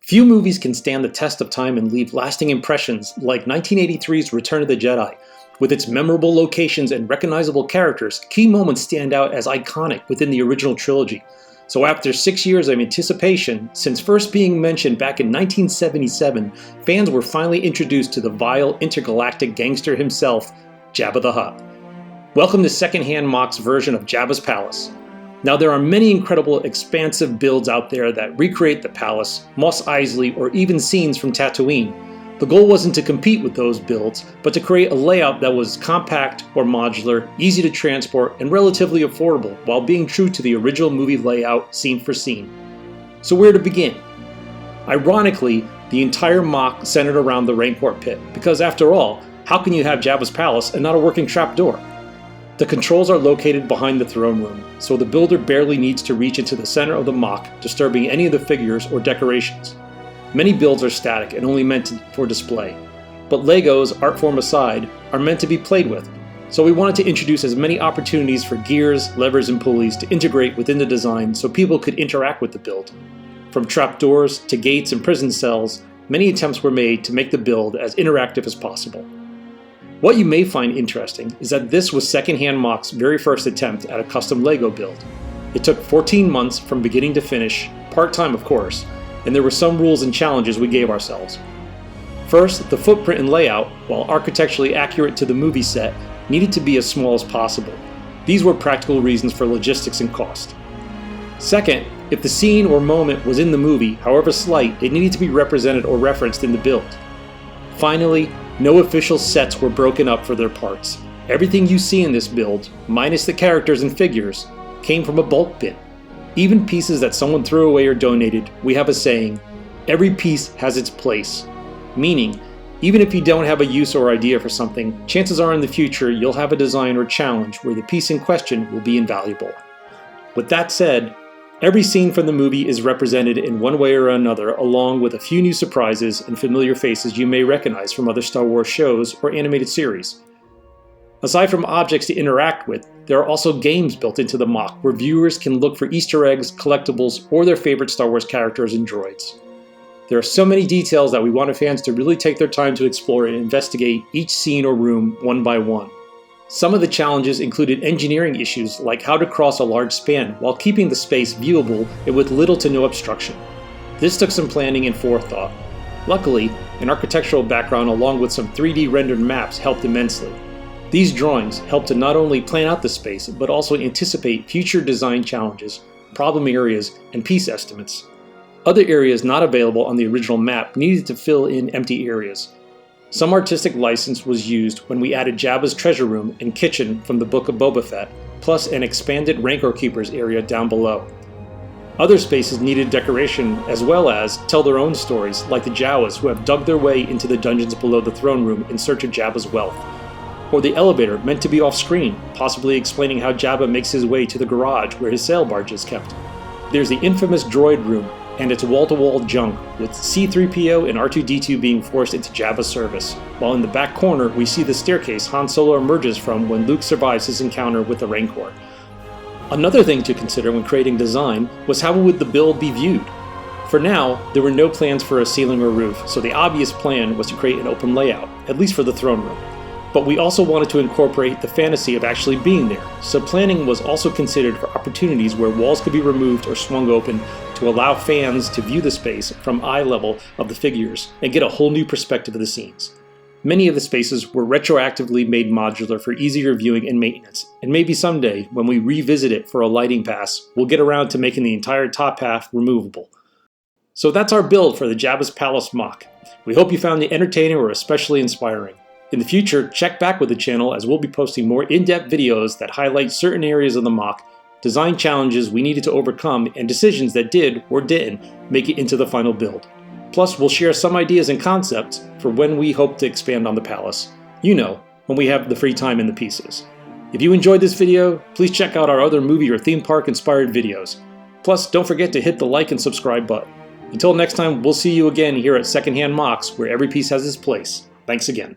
Few movies can stand the test of time and leave lasting impressions like 1983's Return of the Jedi. With its memorable locations and recognizable characters, key moments stand out as iconic within the original trilogy. So after 6 years of anticipation, since first being mentioned back in 1977, fans were finally introduced to the vile intergalactic gangster himself, Jabba the Hutt. Welcome to Secondhand Mock's version of Jabba's Palace. Now there are many incredible expansive builds out there that recreate the palace, Mos Eisley, or even scenes from Tatooine. The goal wasn't to compete with those builds, but to create a layout that was compact or modular, easy to transport, and relatively affordable while being true to the original movie layout scene for scene. So where to begin? Ironically, the entire mock centered around the Rancor pit, because after all, how can you have Jabba's palace and not a working trapdoor? The controls are located behind the throne room, so the builder barely needs to reach into the center of the mock, disturbing any of the figures or decorations. Many builds are static and only meant for display, but Legos, art form aside, are meant to be played with, so we wanted to introduce as many opportunities for gears, levers, and pulleys to integrate within the design so people could interact with the build. From trapdoors to gates and prison cells, many attempts were made to make the build as interactive as possible. What you may find interesting is that this was Secondhand Mock's very first attempt at a custom Lego build. It took 14 months from beginning to finish, part-time of course, and there were some rules and challenges we gave ourselves. First, the footprint and layout, while architecturally accurate to the movie set, needed to be as small as possible. These were practical reasons for logistics and cost. Second, if the scene or moment was in the movie, however slight, it needed to be represented or referenced in the build. Finally, no official sets were broken up for their parts. Everything you see in this build, minus the characters and figures, came from a bulk bin. Even pieces that someone threw away or donated, we have a saying, every piece has its place. Meaning, even if you don't have a use or idea for something, chances are in the future you'll have a design or challenge where the piece in question will be invaluable. With that said, every scene from the movie is represented in one way or another, along with a few new surprises and familiar faces you may recognize from other Star Wars shows or animated series. Aside from objects to interact with, there are also games built into the mock where viewers can look for Easter eggs, collectibles, or their favorite Star Wars characters and droids. There are so many details that we wanted fans to really take their time to explore and investigate each scene or room one by one. Some of the challenges included engineering issues like how to cross a large span while keeping the space viewable and with little to no obstruction. This took some planning and forethought. Luckily, an architectural background along with some 3D rendered maps helped immensely. These drawings helped to not only plan out the space, but also anticipate future design challenges, problem areas, and piece estimates. Other areas not available on the original map needed to fill in empty areas. Some artistic license was used when we added Jabba's treasure room and kitchen from the Book of Boba Fett, plus an expanded Rancor Keepers area down below. Other spaces needed decoration as well as tell their own stories, like the Jawas who have dug their way into the dungeons below the throne room in search of Jabba's wealth. Or the elevator meant to be off-screen, possibly explaining how Jabba makes his way to the garage where his sail barge is kept. There's the infamous droid room and its wall-to-wall junk, with C-3PO and R2-D2 being forced into Jabba's service, while in the back corner we see the staircase Han Solo emerges from when Luke survives his encounter with the Rancor. Another thing to consider when creating design was how would the build be viewed. For now, there were no plans for a ceiling or roof, so the obvious plan was to create an open layout, at least for the throne room. But we also wanted to incorporate the fantasy of actually being there, so planning was also considered for opportunities where walls could be removed or swung open to allow fans to view the space from eye level of the figures and get a whole new perspective of the scenes. Many of the spaces were retroactively made modular for easier viewing and maintenance, and maybe someday, when we revisit it for a lighting pass, we'll get around to making the entire top half removable. So that's our build for the Jabba's Palace mock. We hope you found it entertaining or especially inspiring. In the future, check back with the channel as we'll be posting more in-depth videos that highlight certain areas of the mock, design challenges we needed to overcome, and decisions that did or didn't make it into the final build. Plus, we'll share some ideas and concepts for when we hope to expand on the palace. You know, when we have the free time and the pieces. If you enjoyed this video, please check out our other movie or theme park inspired videos. Plus, don't forget to hit the like and subscribe button. Until next time, we'll see you again here at Secondhand Mocks, where every piece has its place. Thanks again.